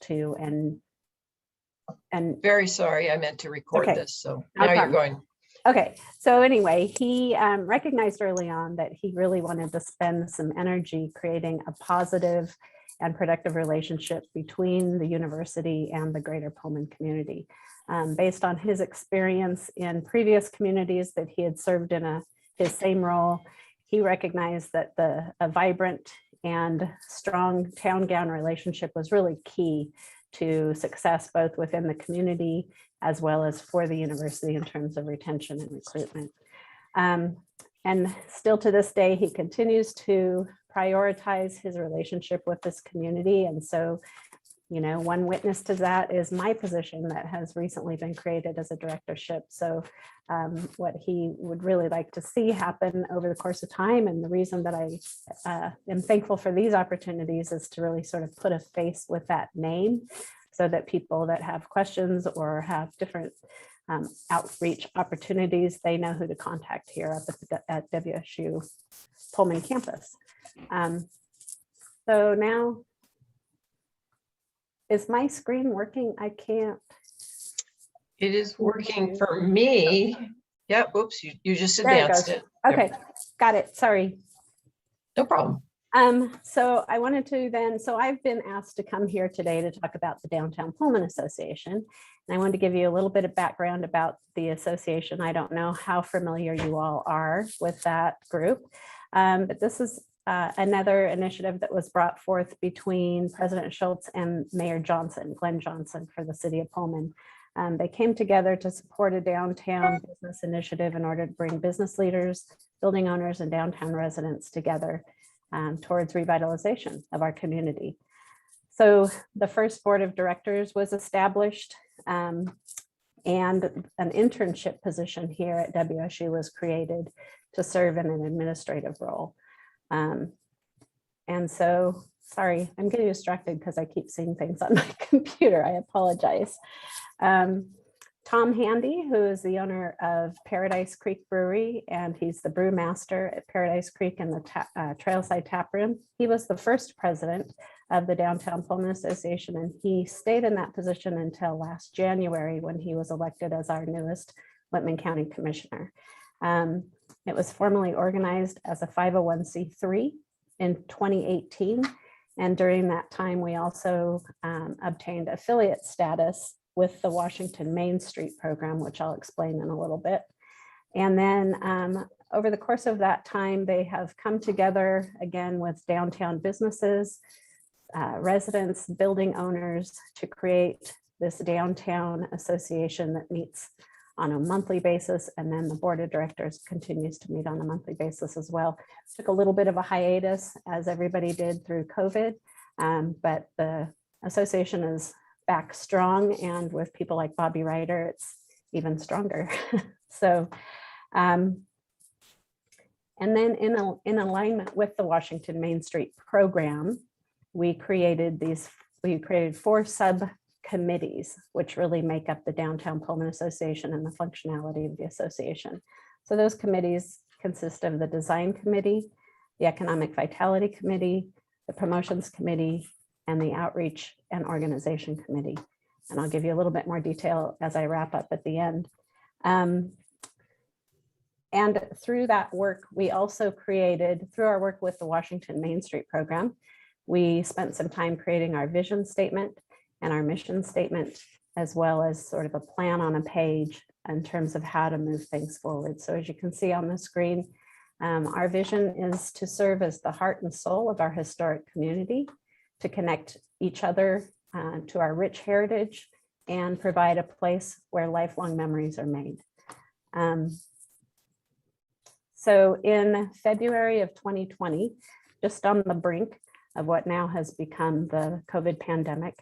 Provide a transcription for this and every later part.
to and Very sorry, I meant to record Okay. this, so No now you're problem. going. Okay, so anyway, he recognized early on that he really wanted to spend some energy creating a positive and productive relationship between the university and the greater Pullman community. Based on his experience in previous communities that he had served in his same role, he recognized that a vibrant and strong town-gown relationship was really key to success both within the community as well as for the university in terms of retention and recruitment. And still to this day, he continues to prioritize his relationship with this community. And so, you know, one witness to that is my position that has recently been created as a directorship. So what he would really like to see happen over the course of time, and the reason that I am thankful for these opportunities, is to really sort of put a face with that name, so that people that have questions or have different outreach opportunities, they know who to contact here at WSU Pullman campus. So now, is my screen working? I can't. It is working for me. Yep, oops, you just There it advanced goes. it. Okay, got it, sorry. No problem. So I wanted to then, so I've been asked to come here today to talk about the Downtown Pullman Association. And I wanted to give you a little bit of background about the association. I don't know how familiar you all are with that group, but this is another initiative that was brought forth between President Schultz and Mayor Johnson, Glenn Johnson, for the city of Pullman. They came together to support a downtown business initiative in order to bring business leaders, building owners, and downtown residents together towards revitalization of our community. So the first board of directors was established, and an internship position here at WSU was created to serve in an administrative role. And so, sorry, I'm getting distracted because I keep seeing things on my computer. I apologize. Tom Handy, who is the owner of Paradise Creek Brewery, and he's the brewmaster at Paradise Creek and the Trailside Tap Room. He was the first president of the Downtown Pullman Association, and he stayed in that position until last January when he was elected as our newest Whitman County Commissioner. It was formally organized as a 501c3 in 2018, and during that time, we also obtained affiliate status with the Washington Main Street program, which I'll explain in a little bit. And then over the course of that time, they have come together again with downtown businesses, residents, building owners, to create this downtown association that meets on a monthly basis. And then the board of directors continues to meet on a monthly basis as well. Took a little bit of a hiatus, as everybody did through COVID, but the association is back strong, and with people like Bobby Ryder, it's even stronger. So, and then in alignment with the Washington Main Street program, we created 4 subcommittees, which really make up the Downtown Pullman Association and the functionality of the association. So those committees consist of the Design Committee, the Economic Vitality Committee, the Promotions Committee, and the Outreach and Organization Committee. And I'll give you a little bit more detail as I wrap up at the end. And through that work, we also created, through our work with the Washington Main Street program, we spent some time creating our vision statement and our mission statement, as well as sort of a plan on a page in terms of how to move things forward. So as you can see on the screen, our vision is to serve as the heart and soul of our historic community, to connect each other to our rich heritage, and provide a place where lifelong memories are made. So in February of 2020, just on the brink of what now has become the COVID pandemic,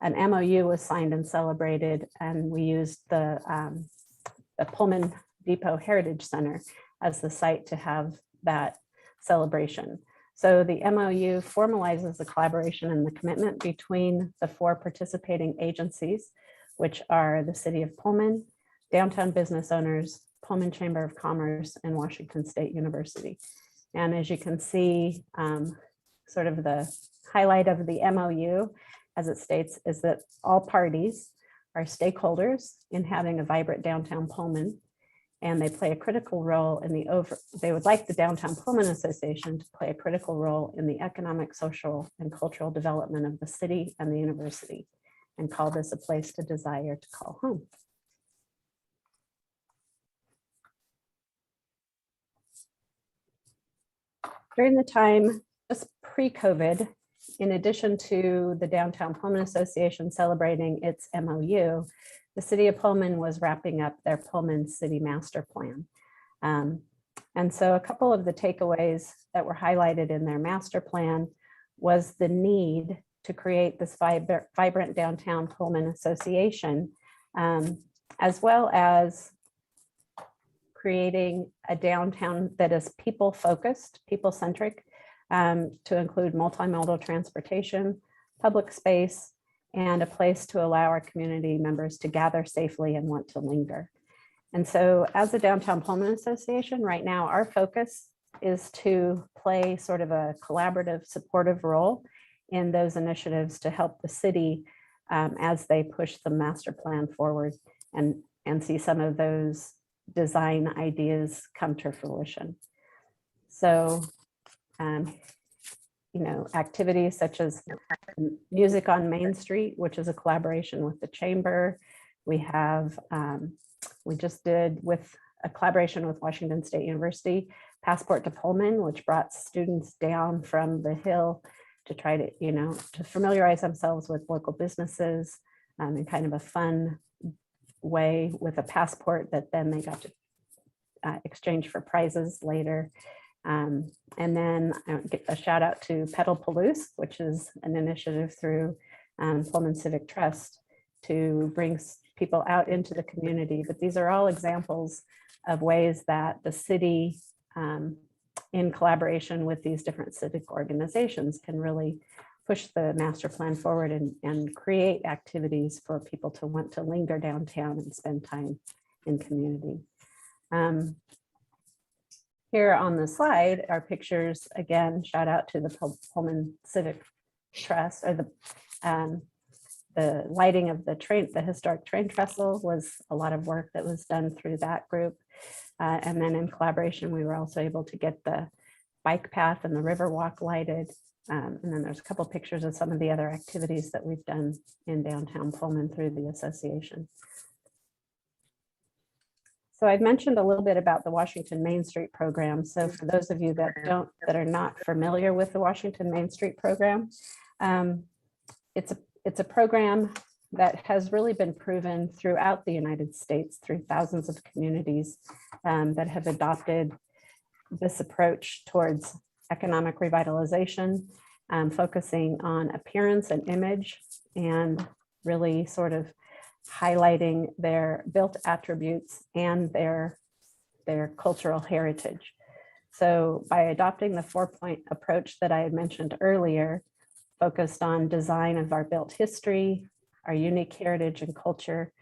an MOU was signed and celebrated, and we used the Pullman Depot Heritage Center as the site to have that celebration. So the MOU formalizes the collaboration and the commitment between the 4 participating agencies, which are the City of Pullman, Downtown Business Owners, Pullman Chamber of Commerce, and Washington State University. And as you can see, sort of the highlight of the MOU as it states, is that all parties are stakeholders in having a vibrant downtown Pullman, and they play a critical role in they would like the Downtown Pullman Association to play a critical role in the economic, social, and cultural development of the city and the university, and call this a place to desire to call home. During the time just pre-COVID, in addition to the Downtown Pullman Association celebrating its MOU, the city of Pullman was wrapping up their Pullman City Master Plan. And so a couple of the takeaways that were highlighted in their master plan was the need to create this vibrant Downtown Pullman Association, as well as creating a downtown that is people-focused, people-centric, to include multimodal transportation, public space, and a place to allow our community members to gather safely and want to linger. And so as the Downtown Pullman Association, right now, our focus is to play sort of a collaborative, supportive role in those initiatives to help the city as they push the master plan forward and see some of those design ideas come to fruition. So, activities such as Music on Main Street, which is a collaboration with the Chamber. We have, we just did with a collaboration with Washington State University, Passport to Pullman, which brought students down from the Hill to try to, to familiarize themselves with local businesses in kind of a fun way with a passport that then they got to exchange for prizes later. And then get a shout out to Pedal Palouse, which is an initiative through Pullman Civic Trust to bring people out into the community. But these are all examples of ways that the city, in collaboration with these different civic organizations, can really push the master plan forward and create activities for people to want to linger downtown and spend time in community. Here on the slide are pictures, again, shout out to the Pullman Civic Trust, or the lighting of the historic train trestle was a lot of work that was done through that group. And then in collaboration, we were also able to get the bike path and the river walk lighted. And then there's a couple pictures of some of the other activities that we've done in downtown Pullman through the association. So I've mentioned a little bit about the Washington Main Street program. So for those of you that are not familiar with the Washington Main Street program, it's a program that has really been proven throughout the United States through thousands of communities that have adopted this approach towards economic revitalization, focusing on appearance and image, and really sort of highlighting their built attributes and their cultural heritage. So by adopting the 4-point approach that I had mentioned earlier, focused on design of our built history, our unique heritage and culture,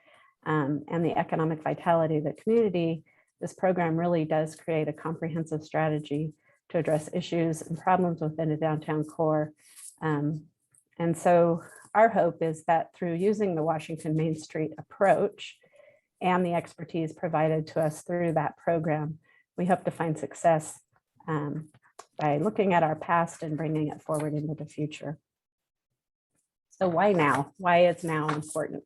and the economic vitality of the community, this program really does create a comprehensive strategy to address issues and problems within the downtown core. And so our hope is that through using the Washington Main Street approach and the expertise provided to us through that program, we hope to find success by looking at our past and bringing it forward into the future. So why now? Why is now important?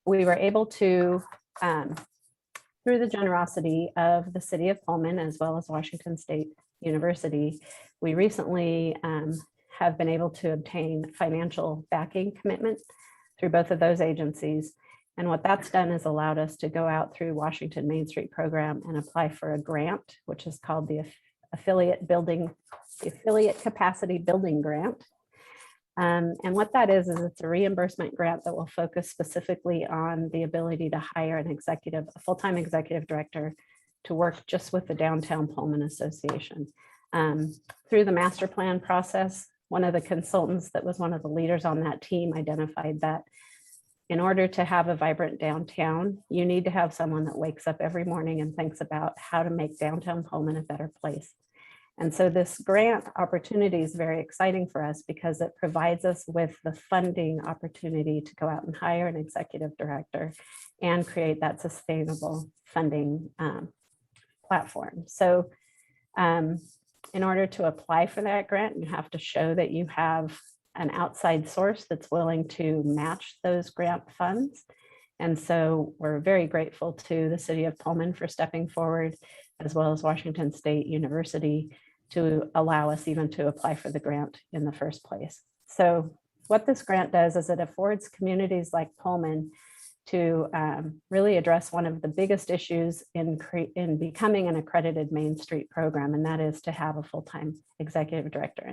We were able to, through the generosity of the city of Pullman, as well as Washington State University, we recently have been able to obtain financial backing commitment through both of those agencies. And what that's done is allowed us to go out through Washington Main Street program and apply for a grant, which is called the Affiliate Capacity Building Grant. And what that is it's a reimbursement grant that will focus specifically on the ability to hire a full-time executive director to work just with the Downtown Pullman Association. Through the master plan process, one of the consultants that was one of the leaders on that team identified that in order to have a vibrant downtown, you need to have someone that wakes up every morning and thinks about how to make downtown Pullman a better place. And so this grant opportunity is very exciting for us because it provides us with the funding opportunity to go out and hire an executive director and create that sustainable funding platform. So in order to apply for that grant, you have to show that you have an outside source that's willing to match those grant funds. And so we're very grateful to the City of Pullman for stepping forward, as well as Washington State University, to allow us even to apply for the grant in the first place. So what this grant does is it affords communities like Pullman to really address one of the biggest issues in becoming an accredited Main Street program, and that is to have a full-time executive director.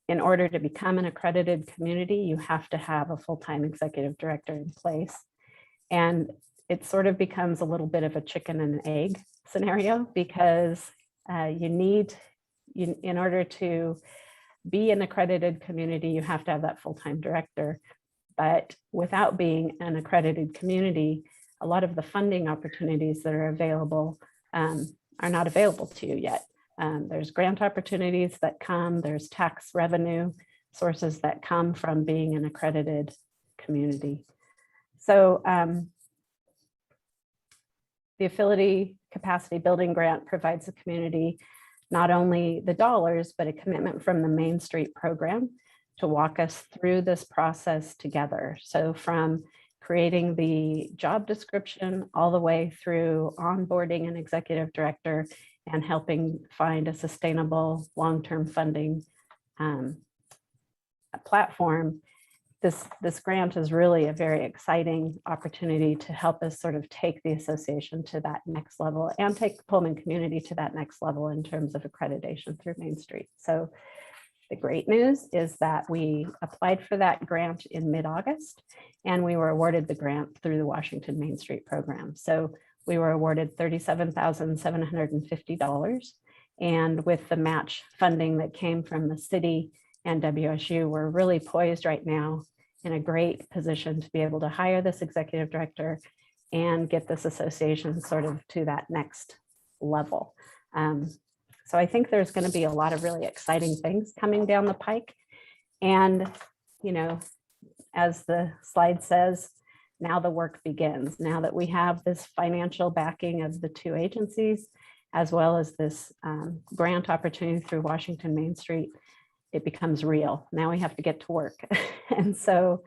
In order to become an accredited community, you have to have a full-time executive director in place. And it sort of becomes a little bit of a chicken and egg scenario, because in order to be an accredited community, you have to have that full-time director. But without being an accredited community, a lot of the funding opportunities that are available are not available to you yet. There's grant opportunities that come, there's tax revenue sources that come from being an accredited community. So the Affiliate Capacity Building Grant provides the community not only the dollars, but a commitment from the Main Street program to walk us through this process together. So from creating the job description all the way through onboarding an executive director and helping find a sustainable long-term funding platform, this grant is really a very exciting opportunity to help us sort of take the association to that next level and take the Pullman community to that next level in terms of accreditation through Main Street. So the great news is that we applied for that grant in mid-August, and we were awarded the grant through the Washington Main Street program. So we were awarded $37,750. And with the match funding that came from the city and WSU, we're really poised right now in a great position to be able to hire this executive director and get this association sort of to that next level. So I think there's going to be a lot of really exciting things coming down the pike. And, you know, as the slide says, now the work begins. Now that we have this financial backing of the two agencies, as well as this grant opportunity through Washington Main Street, it becomes real. Now we have to get to work. And so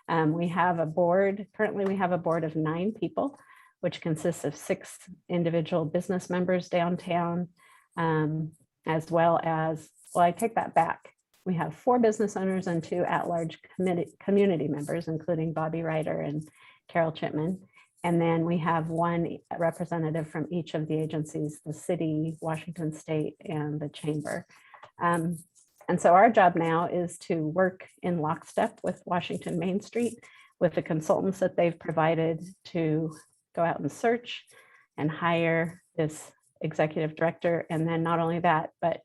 we have a board, currently we have a board of 9 people, which consists of 6 individual business members downtown, as well as, well, I take that back. We have 4 business owners and 2 at-large community members, including Bobby Ryder and Carol Chipman. And then we have 1 representative from each of the agencies, the city, Washington State, and the chamber. And so our job now is to work in lockstep with Washington Main Street, with the consultants that they've provided to go out and search and hire this executive director. And then not only that, but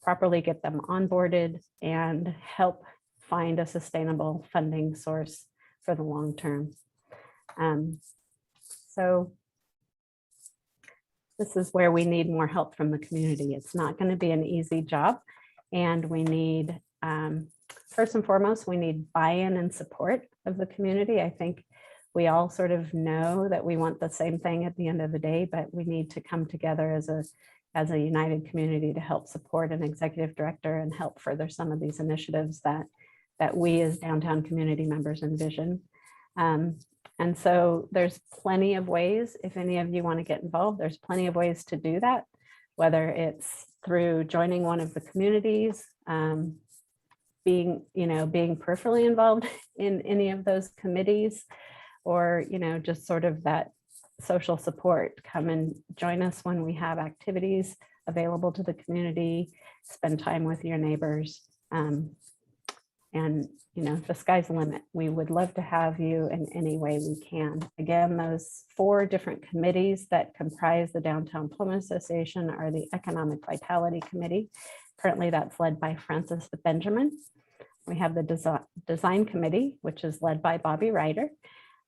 properly get them onboarded and help find a sustainable funding source for the long term. So this is where we need more help from the community. It's not going to be an easy job. And we need, first and foremost, we need buy-in and support of the community. I think we all sort of know that we want the same thing at the end of the day, but we need to come together as a united community to help support an executive director and help further some of these initiatives that we as downtown community members envision. And so there's plenty of ways, if any of you want to get involved, there's plenty of ways to do that, whether it's through joining one of the communities, being peripherally involved in any of those committees, or, just sort of that social support. Come and join us when we have activities available to the community, spend time with your neighbors. And, the sky's the limit. We would love to have you in any way we can. Again, those 4 different committees that comprise the Downtown Pullman Association are the Economic Vitality Committee. Currently, that's led by Francis Benjamin. We have the Design Committee, which is led by Bobby Ryder.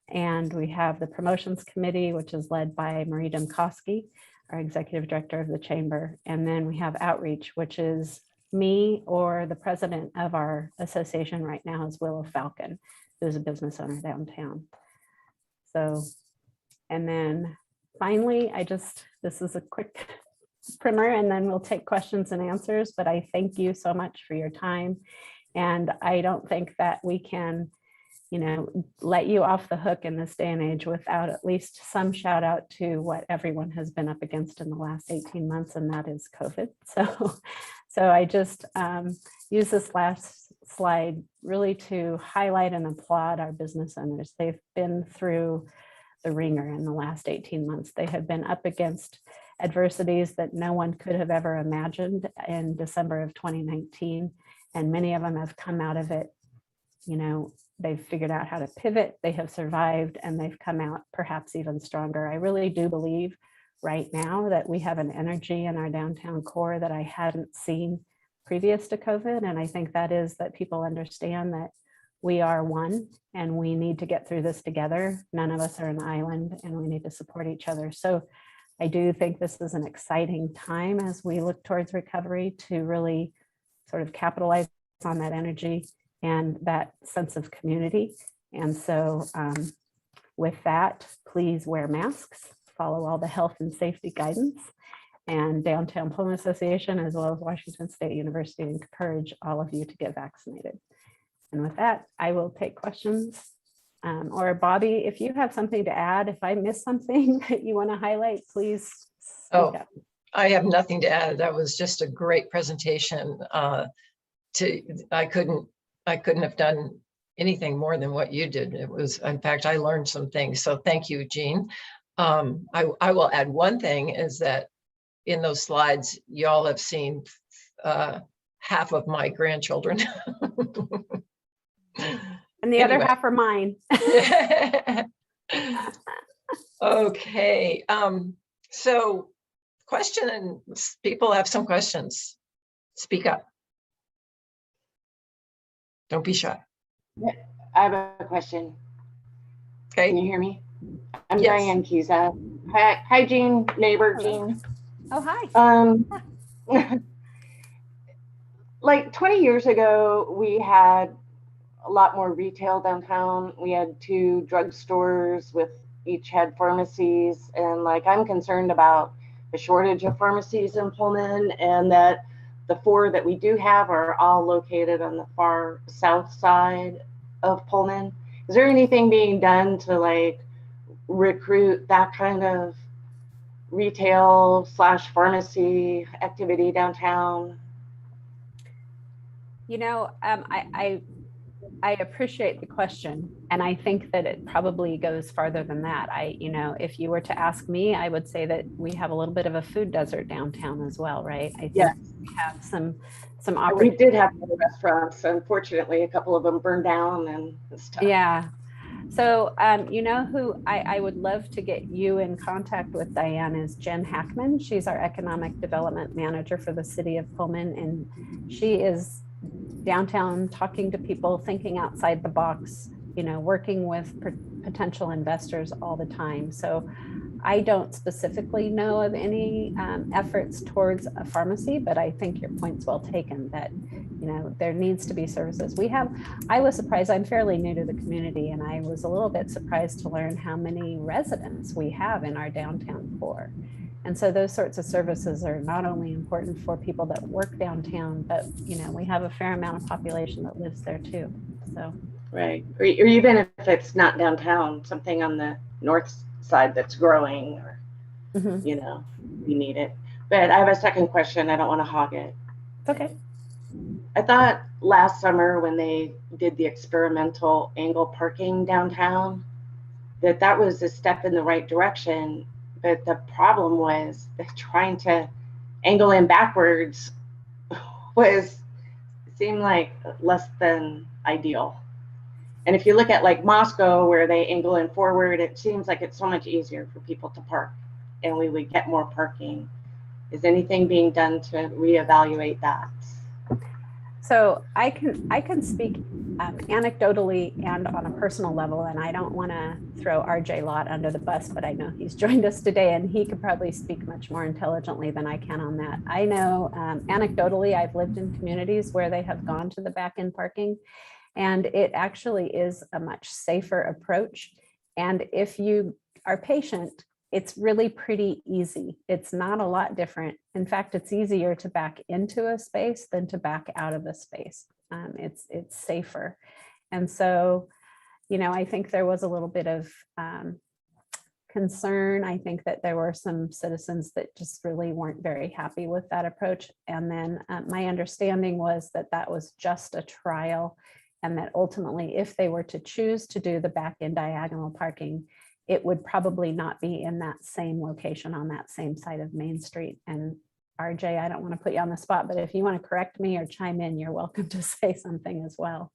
And we have the Promotions Committee, which is led by Marie Demkowski. our executive director of the chamber. And then we have outreach, which is me, or the president of our association right now is Willow Falcon, who's a business owner downtown. So, and then finally, this is a quick primer, and then we'll take questions and answers, but I thank you so much for your time. And I don't think that we can, let you off the hook in this day and age without at least some shout out to what everyone has been up against in the last 18 months, and that is COVID. So I just use this last slide really to highlight and applaud our business owners. They've been through the ringer in the last 18 months. They have been up against adversities that no one could have ever imagined in December of 2019. And many of them have come out of it, they've figured out how to pivot, they have survived, and they've come out perhaps even stronger. I really do believe right now that we have an energy in our downtown core that I hadn't seen previous to COVID. And I think that is that people understand that we are one and we need to get through this together. None of us are an island, and we need to support each other. So I do think this is an exciting time as we look towards recovery to really sort of capitalize on that energy and that sense of community. And so with that, please wear masks, follow all the health and safety guidance, and Downtown Pullman Association, as well as Washington State University, encourage all of you to get vaccinated. And with that, I will take questions. Or Bobby, if you have something to add, if I missed something that you want to highlight, please speak up. I have nothing to add. That was just a great presentation. I couldn't have done anything more than what you did. It was, in fact, I learned some things. So thank you, Jeanne. I will add one thing, is that in those slides, y'all have seen half of my grandchildren. And the other half are mine. Okay. So question, and people have some questions. Speak up. Don't be shy. I have a question. Okay. Can you hear me? I'm Yes. Diane Kiza. Hi, Jeanne, neighbor Jeanne. Oh, hi. Like 20 years ago, we had a lot more retail downtown. We had 2 drugstores with each had pharmacies, and like I'm concerned about the shortage of pharmacies in Pullman, and that the 4 that we do have are all located on the far south side of Pullman. Is there anything being done to like recruit that kind of retail / pharmacy activity downtown? I appreciate the question, and I think that it probably goes farther than that. If you were to ask me, I would say that we have a little bit of a food desert downtown as well, right? I think we have some We did have restaurants. Unfortunately, a couple of them burned down and stuff. Yeah. So, who I would love to get you in contact with, Diane, is Jen Hackman. She's our economic development manager for the city of Pullman, and she is downtown talking to people, thinking outside the box, working with potential investors all the time. So I don't specifically know of any efforts towards a pharmacy, but I think your point's well taken that, there needs to be services. I was surprised, I'm fairly new to the community, and I was a little bit surprised to learn how many residents we have in our downtown core. And so those sorts of services are not only important for people that work downtown, but, we have a fair amount of population that lives there too, so. Right, or even if it's not downtown, something on the north side that's growing, or we need it. But I have a second question. I don't want to hog it. Okay. I thought last summer when they did the experimental angle parking downtown, that was a step in the right direction. But the problem was that trying to angle in backwards seemed like less than ideal. And if you look at like Moscow, where they angle in forward, it seems like it's so much easier for people to park, and we would get more parking. Is anything being done to reevaluate that? So I can speak anecdotally and on a personal level, and I don't want to throw RJ Lott under the bus, but I know he's joined us today, and he could probably speak much more intelligently than I can on that. I know anecdotally, I've lived in communities where they have gone to the back-end parking, and it actually is a much safer approach. And if you are patient, it's really pretty easy. It's not a lot different. In fact, it's easier to back into a space than to back out of a space. It's safer. And so, you know, I think there was a little bit of concern. I think that there were some citizens that just really weren't very happy with that approach. And then my understanding was that that was just a trial, and that ultimately, if they were to choose to do the back end diagonal parking, it would probably not be in that same location on that same side of Main Street. And RJ, I don't want to put you on the spot, but if you want to correct me or chime in, you're welcome to say something as well.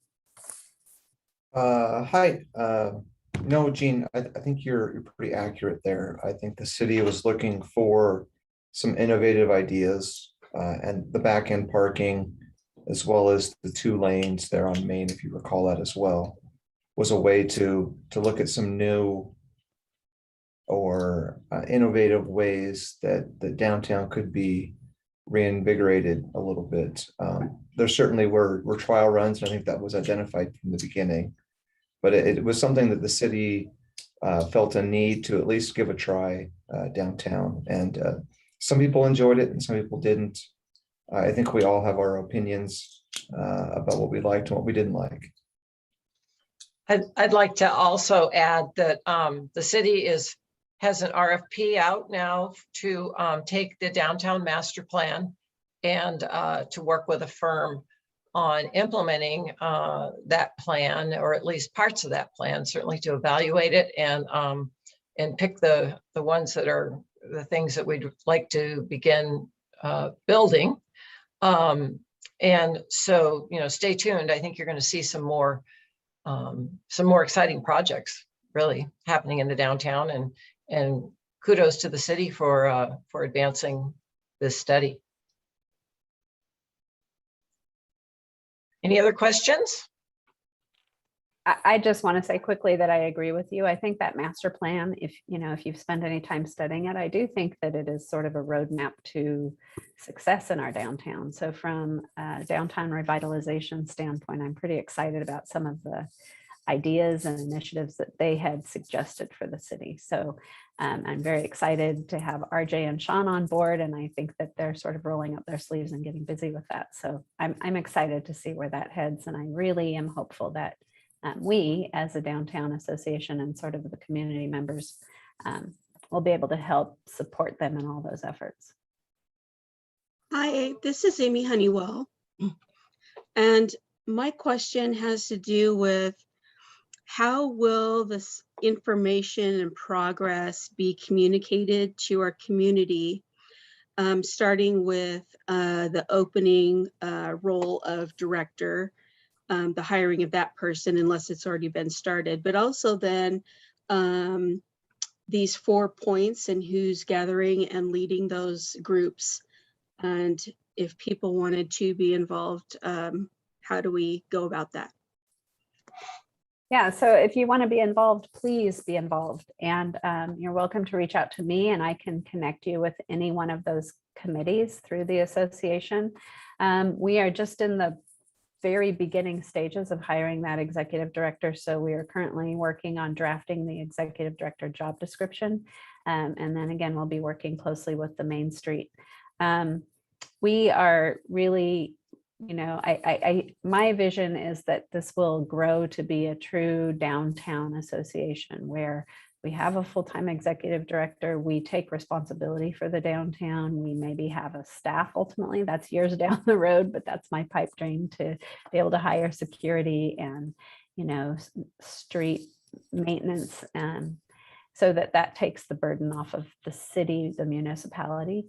Hi. No, Jeanne, I think you're pretty accurate there. I think the city was looking for some innovative ideas, and the back end parking, as well as the 2 lanes there on Main, if you recall that as well, was a way to look at some new or innovative ways that the downtown could be reinvigorated a little bit. There certainly were trial runs, and I think that was identified from the beginning, but it was something that the city felt a need to at least give a try downtown. And some people enjoyed it and some people didn't. I think we all have our opinions about what we liked and what we didn't like. I'd like to also add that the city has an RFP out now to take the downtown master plan and to work with a firm on implementing that plan, or at least parts of that plan, certainly to evaluate it and pick the ones that are the things that we'd like to begin building. And so, you know, stay tuned. I think you're going to see some more exciting projects really happening in the downtown, and kudos to the city for advancing this study. Any other questions? I just want to say quickly that I agree with you. I think that master plan, if you've spent any time studying it, I do think that it is sort of a roadmap to success in our downtown. So from a downtown revitalization standpoint, I'm pretty excited about some of the ideas and initiatives that they had suggested for the city. So I'm very excited to have RJ and Sean on board, and I think that they're sort of rolling up their sleeves and getting busy with that. So I'm excited to see where that heads, and I really am hopeful that we as a downtown association and sort of the community members will be able to help support them in all those efforts. Hi, this is Amy Honeywell, and my question has to do with how will this information and progress be communicated to our community, starting with the opening role of director, the hiring of that person, unless it's already been started, but also then these 4 points and who's gathering and leading those groups. And if people wanted to be involved, how do we go about that? Yeah, so if you want to be involved, please be involved. And you're welcome to reach out to me, and I can connect you with any one of those committees through the association. We are just in the very beginning stages of hiring that executive director. So we are currently working on drafting the executive director job description. And then again, we'll be working closely with the Main Street. We are really, you know, my vision is that this will grow to be a true downtown association where we have a full-time executive director. We take responsibility for the downtown. We maybe have a staff ultimately. That's years down the road, but that's my pipe dream, to be able to hire security and, you know, street maintenance, and so that takes the burden off of the city, the municipality.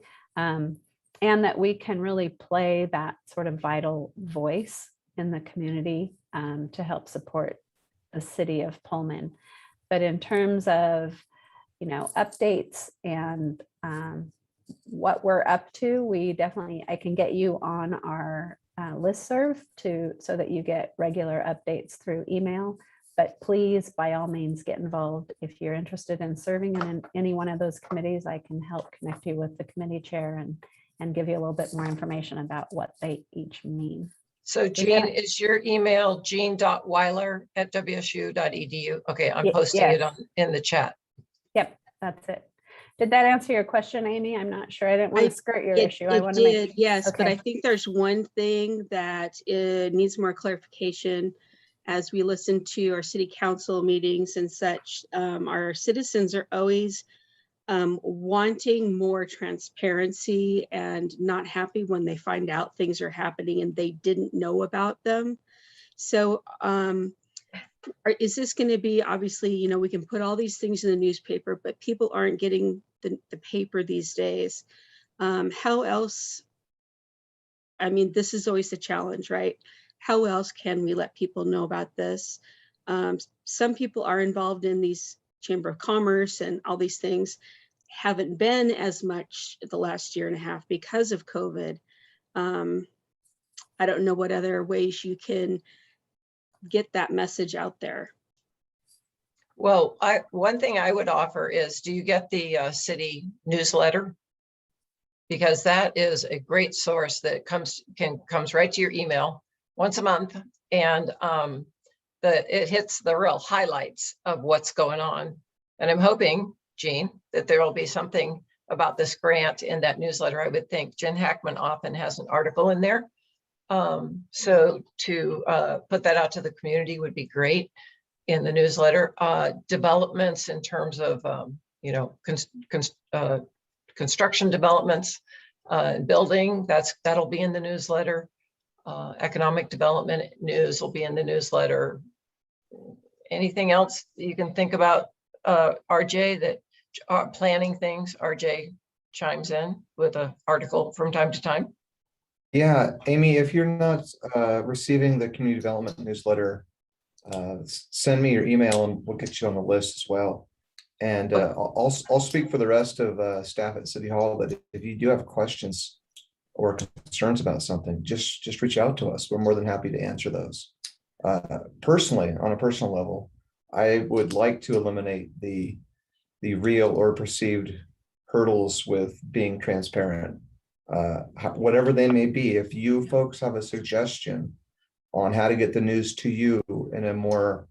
And that we can really play that sort of vital voice in the community to help support the city of Pullman. But in terms of, you know, updates and what we're up to, we definitely, I can get you on our listserv so that you get regular updates through email. But please, by all means, get involved. If you're interested in serving in any one of those committees, I can help connect you with the committee chair and give you a little bit more information about what they each mean. So Jeanne, is your email jeanne.weiler@wsu.edu? Okay, I'm posting it in the chat. Yep, that's it. Did that answer your question, Amy? I'm not sure. I didn't want to skirt your issue. I want to make. Yes, but Okay. I think there's one thing that needs more clarification. As we listen to our city council meetings and such, our citizens are always wanting more transparency and not happy when they find out things are happening and they didn't know about them. So is this going to be, obviously, you know, we can put all these things in the newspaper, but people aren't getting the paper these days. How else? I mean, this is always the challenge, right? How else can we let people know about this? Some people are involved in these Chamber of Commerce and all these things, haven't been as much the last year and a half because of COVID. I don't know what other ways you can get that message out there. Well, one thing I would offer is, do you get the city newsletter? Because that is a great source that comes right to your email once a month, and it hits the real highlights of what's going on. And I'm hoping, Jeanne, that there will be something about this grant in that newsletter. I would think Jen Hackman often has an article in there. So to put that out to the community would be great in the newsletter. Developments in terms of, you know, construction developments, building, that'll be in the newsletter. Economic development news will be in the newsletter. Anything else you can think about, RJ, that are planning things? RJ chimes in with an article from time to time. Yeah, Amy, if you're not receiving the community development newsletter, send me your email and we'll get you on the list as well. And I'll speak for the rest of staff at City Hall that if you do have questions or concerns about something, just reach out to us. We're more than happy to answer those. Personally, on a personal level, I would like to eliminate the real or perceived hurdles with being transparent. Whatever they may be, if you folks have a suggestion on how to get the news to you in a more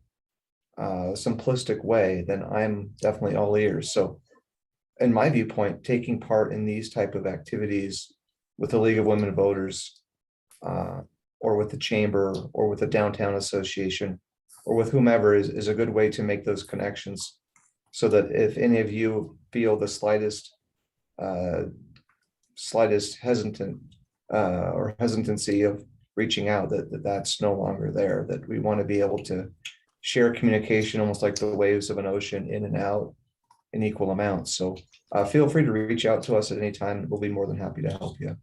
simplistic way, then I'm definitely all ears. So in my viewpoint, taking part in these type of activities with the League of Women Voters or with the Chamber or with the Downtown Association or with whomever is a good way to make those connections, so that if any of you feel the slightest hesitancy of reaching out, that's no longer there, that we want to be able to share communication almost like the waves of an ocean, in and out in equal amounts. So feel free to reach out to us at any time. We'll be more than happy to help you.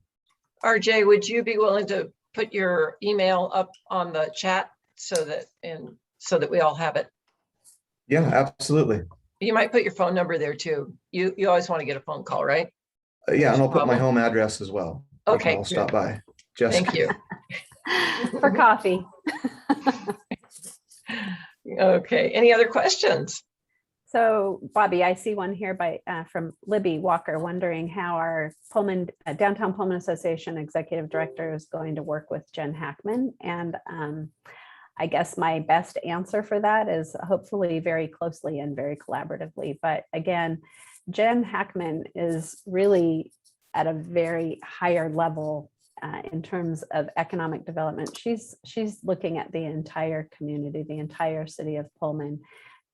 RJ, would you be willing to put your email up on the chat so that we all have it? Yeah, absolutely. You might put your phone number there too. You always want to get a phone call, right? Yeah, and I'll put my home address as well. Okay, I'll stop by. Thank you. For coffee. Okay, any other questions? So Bobby, I see one here from Libby Walker wondering how our Downtown Pullman Association Executive Director is going to work with Jen Hackman. And I guess my best answer for that is hopefully very closely and very collaboratively. But again, Jen Hackman is really at a very higher level in terms of economic development. She's looking at the entire community, the entire city of Pullman.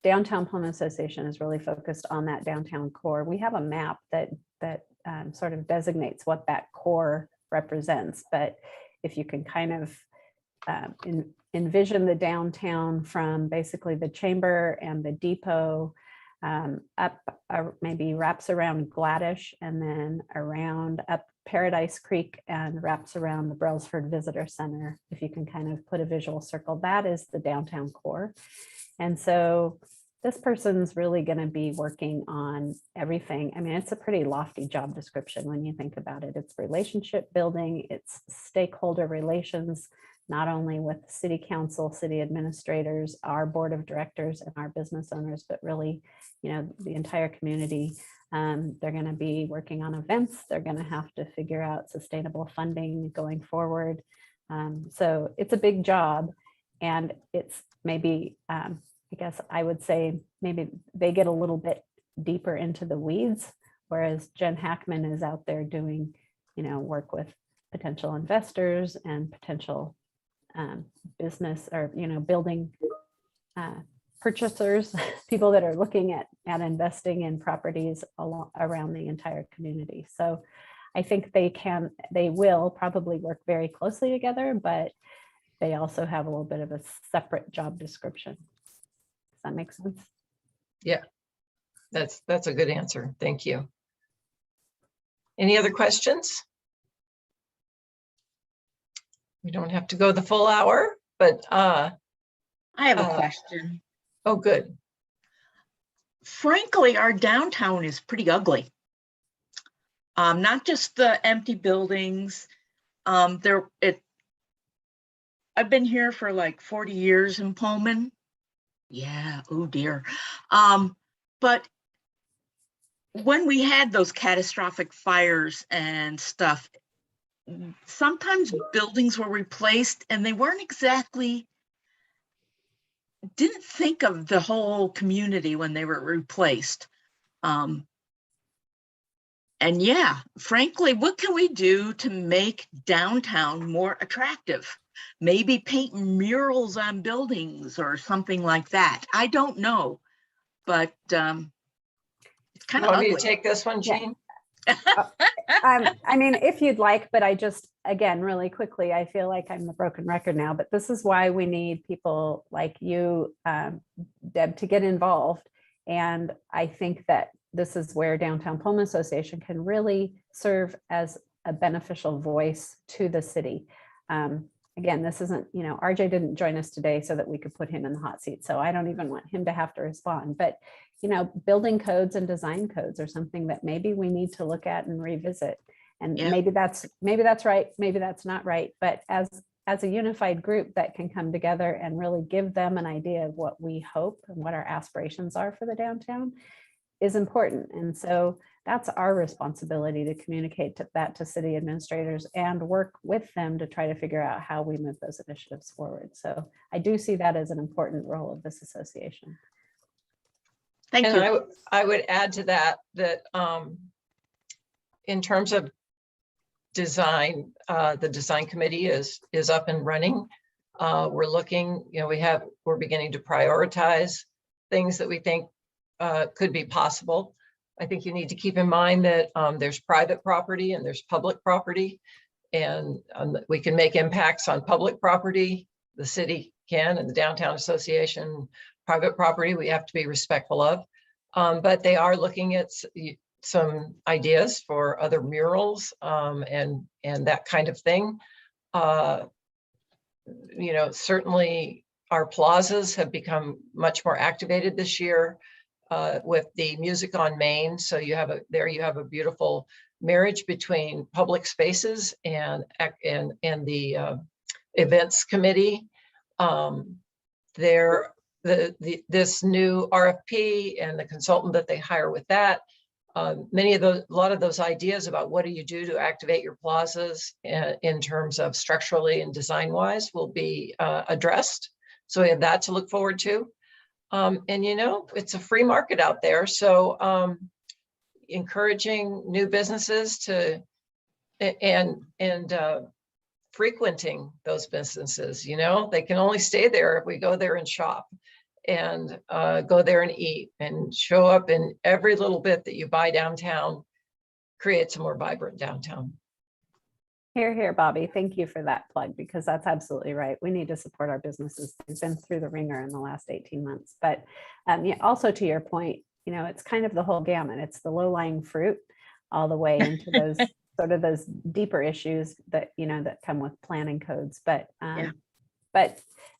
Downtown Pullman Association is really focused on that downtown core. We have a map that sort of designates what that core represents. But if you can kind of envision the downtown from basically the Chamber and the depot up, maybe wraps around Gladish and then around up Paradise Creek and wraps around the Brailsford Visitor Center. If you can kind of put a visual circle, that is the downtown core. And so this person's really going to be working on everything. I mean, it's a pretty lofty job description when you think about it. It's relationship building, it's stakeholder relations, not only with city council, city administrators, our board of directors and our business owners, but really, the entire community. They're going to be working on events. They're going to have to figure out sustainable funding going forward. So it's a big job, and it's maybe, I guess I would say maybe they get a little bit deeper into the weeds, whereas Jen Hackman is out there doing, work with potential investors and potential business or, building purchasers, people that are looking at investing in properties around the entire community. So I think they will probably work very closely together, but they also have a little bit of a separate job description. Does that make sense? Yeah, that's a good answer. Thank you. Any other questions? We don't have to go the full hour, but I have a question. Oh, good. Frankly, our downtown is pretty ugly. Not just the empty buildings. I've been here for like 40 years in Pullman. Yeah, oh dear. But when we had those catastrophic fires and stuff, sometimes buildings were replaced and they weren't exactly, didn't think of the whole community when they were replaced. And yeah, frankly, what can we do to make downtown more attractive? Maybe paint murals on buildings or something like that. I don't know, but it's kind of Want me ugly. to take this one, Jeanne? I mean, if you'd like, but again, really quickly, I feel like I'm the broken record now, but this is why we need people like you, Deb, to get involved. And I think that this is where Downtown Pullman Association can really serve as a beneficial voice to the city. Again, this isn't, RJ didn't join us today so that we could put him in the hot seat. So I don't even want him to have to respond, but building codes and design codes are something that maybe we need to look at and revisit. And Yeah. maybe that's right, maybe that's not right. But as a unified group that can come together and really give them an idea of what we hope and what our aspirations are for the downtown is important. And so that's our responsibility to communicate that to city administrators and work with them to try to figure out how we move those initiatives forward. So I do see that as an important role of this association. Thank And you. I would add to that in terms of design, the design committee is up and running. We're looking, we're beginning to prioritize things that we think could be possible. I think you need to keep in mind that there's private property and there's public property, and we can make impacts on public property. The city can, and the Downtown Association. Private property we have to be respectful of, but they are looking at some ideas for other murals and that kind of thing. Certainly our plazas have become much more activated this year with the Music on Main. So you have a beautiful marriage between public spaces and the events committee. This new RFP and the consultant that they hire with that, a lot of those ideas about what do you do to activate your plazas in terms of structurally and design wise will be addressed. So we have that to look forward to. And it's a free market out there. So encouraging new businesses to and frequenting those businesses, they can only stay there if we go there and shop and go there and eat and show up, in every little bit that you buy downtown creates a more vibrant downtown. Here, here, Bobby. Thank you for that plug, because that's absolutely right. We need to support our businesses. They've been through the ringer in the last 18 months. But also to your point, it's kind of the whole gamut. It's the low-lying fruit all the way into those sort of those deeper issues that, that come with planning codes. But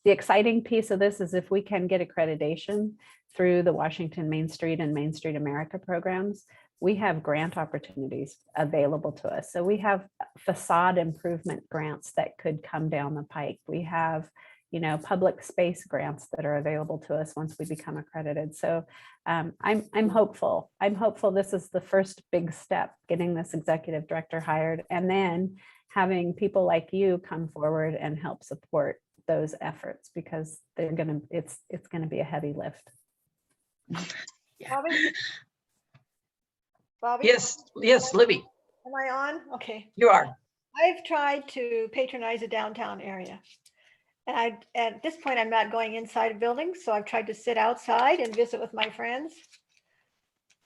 the exciting piece of this is if we can get accreditation through the Washington Main Street and Main Street America programs, we have grant opportunities available to us. So we have facade improvement grants that could come down the pike. We have, you know, public space grants that are available to us once we become accredited. So I'm hopeful. I'm hopeful this is the first big step, getting this executive director hired, and then having people like you come forward and help support those efforts, because they're gonna, it's gonna be a heavy lift. Bobby? Bobby? Yes, Libby, Am I on? Okay. you are. I've tried to patronize the downtown area. And at this point, I'm not going inside buildings, so I've tried to sit outside and visit with my friends.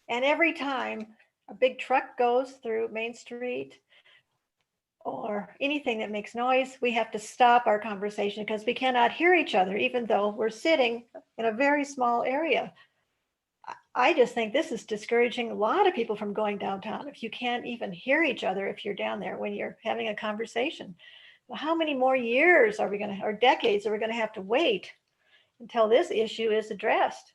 And every time a big truck goes through Main Street or anything that makes noise, we have to stop our conversation because we cannot hear each other, even though we're sitting in a very small area. I just think this is discouraging a lot of people from going downtown if you can't even hear each other if you're down there when you're having a conversation. Well, how many more years are we going to, or decades are we going to have to wait until this issue is addressed?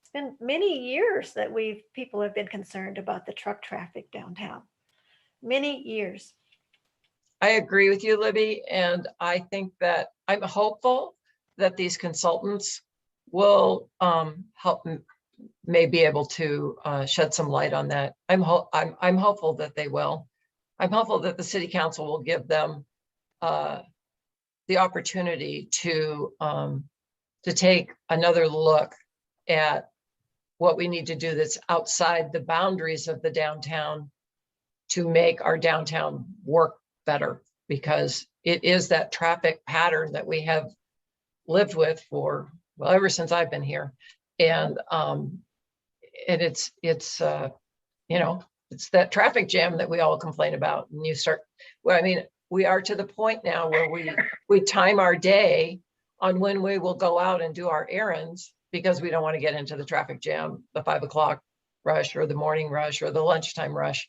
It's been many years that people have been concerned about the truck traffic downtown. Many years. I agree with you, Libby, and I think that I'm hopeful that these consultants will help, may be able to shed some light on that. I'm hopeful that they will. I'm hopeful that the city council will give them the opportunity to take another look at what we need to do that's outside the boundaries of the downtown to make our downtown work better, because it is that traffic pattern that we have lived with for, well, ever since I've been here. And it's you know, it's that traffic jam that we all complain about. And you start, well, I mean, we are to the point now where we time our day on when we will go out and do our errands, because we don't want to get into the traffic jam, the 5 o'clock rush or the morning rush or the lunchtime rush.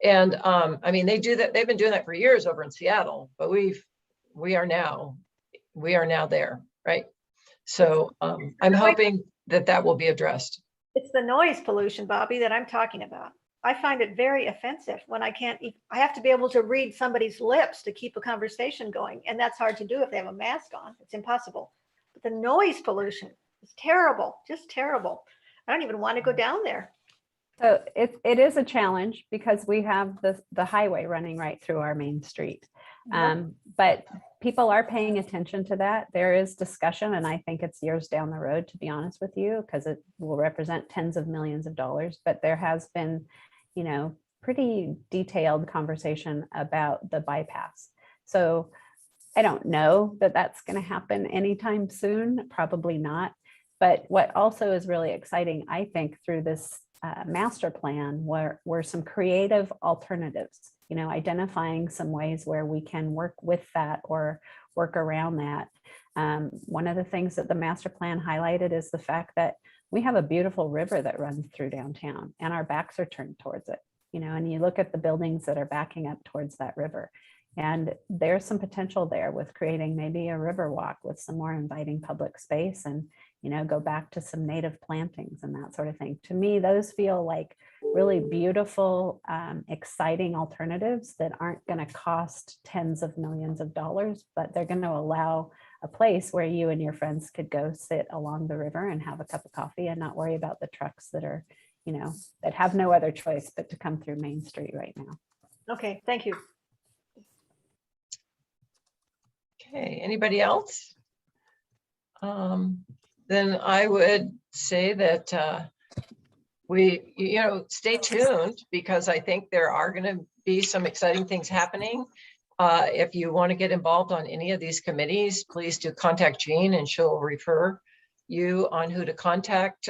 And I mean, they do that. They've been doing that for years over in Seattle, but we are now there, right? So I'm hoping that will be addressed. It's the noise pollution, Bobby, that I'm talking about. I find it very offensive when I have to be able to read somebody's lips to keep a conversation going. And that's hard to do if they have a mask on. It's impossible. But the noise pollution is terrible, just terrible. I don't even want to go down there. So it is a challenge because we have the highway running right through our main street. But people are paying attention to that. There is discussion, and I think it's years down the road, to be honest with you, because it will represent tens of millions of dollars. But there has been, you know, pretty detailed conversation about the bypass. So I don't know that that's going to happen anytime soon, probably not. But what also is really exciting, I think, through this master plan were some creative alternatives, you know, identifying some ways where we can work with that or work around that. One of the things that the master plan highlighted is the fact that we have a beautiful river that runs through downtown and our backs are turned towards it, you know, and you look at the buildings that are backing up towards that river. And there's some potential there with creating maybe a river walk with some more inviting public space and, you know, go back to some native plantings and that sort of thing. To me, those feel like really beautiful, exciting alternatives that aren't going to cost tens of millions of dollars, but they're going to allow a place where you and your friends could go sit along the river and have a cup of coffee and not worry about the trucks that are, you know, that have no other choice but to come through Main Street right now. Okay, thank you. Okay, anybody else? Then I would say that we, you know, stay tuned, because I think there are going to be some exciting things happening. If you want to get involved on any of these committees, please do contact Jeanne and she'll refer you on who to contact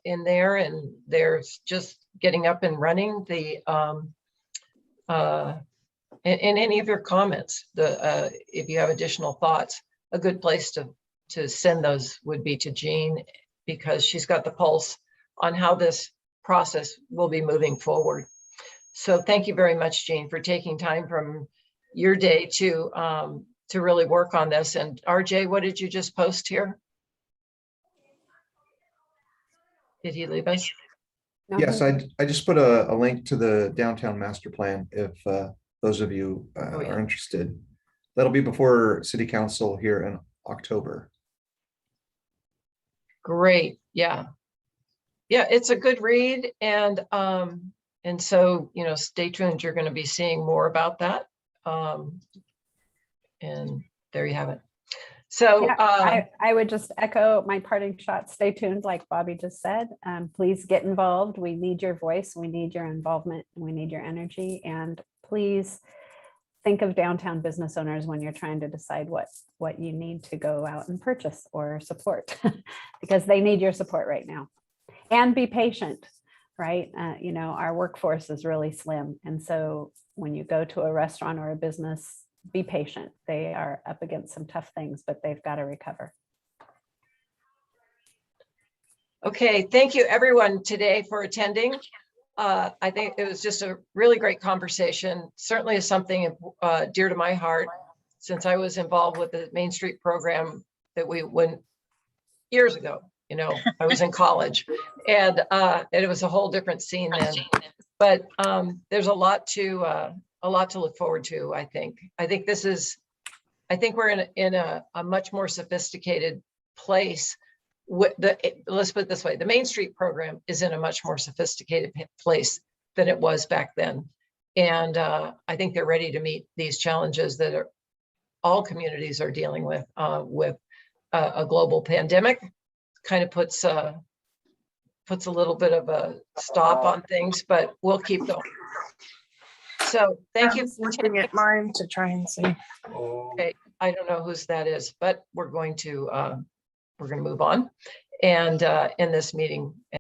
in there. And there's just getting up and running the in any of your comments, if you have additional thoughts, a good place to send those would be to Jeanne, because she's got the pulse on how this process will be moving forward. So thank you very much, Jeanne, for taking time from your day to really work on this. And RJ, what did you just post here? Did he leave us? No, Yes, I just put a link to the downtown master plan if those of you Oh, yeah. are interested. That'll be before city council here in October. Great, yeah. Yeah, it's a good read, and so, you know, stay tuned. You're going to be seeing more about that. And there you have it. So Yeah, I would just echo my parting shot. Stay tuned, like Bobby just said. Please get involved. We need your voice. We need your involvement. We need your energy. And please think of downtown business owners when you're trying to decide what you need to go out and purchase or support, because they need your support right now. And be patient, right? You know, our workforce is really slim. And so when you go to a restaurant or a business, be patient. They are up against some tough things, but they've got to recover. okay, thank you everyone today for attending. I think it was just a really great conversation. Certainly is something dear to my heart, since I was involved with the Main Street program that we went years ago. You know, I was in college, and it was a whole different scene then. But there's a lot to look forward to. I think we're in a much more sophisticated place. Let's put it this way: the Main Street program is in a much more sophisticated place than it was back then, and I think they're ready to meet these challenges that all communities are dealing with a global pandemic. Kind of puts a little bit of a stop on things, but we'll keep going. So thank you. Looking at mine to try and see. Okay, I don't know whose that is, but we're going to move on and end this meeting.